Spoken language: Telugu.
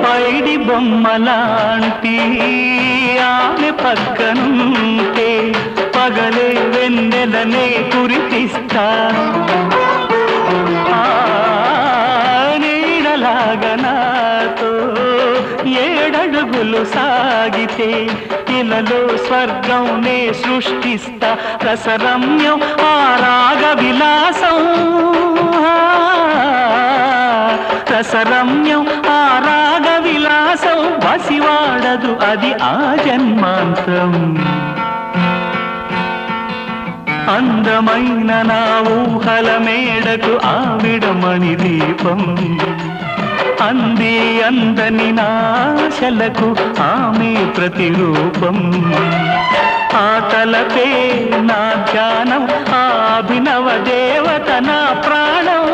పైడి బొమ్మలాంటి ఆమె పక్కనుంటే పగలే వెన్నెలనే కురిపిస్తా నీడలాగా నాతో ఏడడుగులు సాగితే ఇలలో స్వర్గంనే సృష్టిస్తా రసరమ్యం ఆ రాగ విలాసం రసరమ్యం ఆ రాగ విలాసం వసివాడదు అది ఆ జన్మాంతం అందమైన నా ఊహల మేడకు ఆవిడమణి దీపం అంది అందని నాశలకు ఆమె ప్రతిరూపం ఆ తలపే నా ధ్యానం ఆ అభినవ దేవత నా ప్రాణం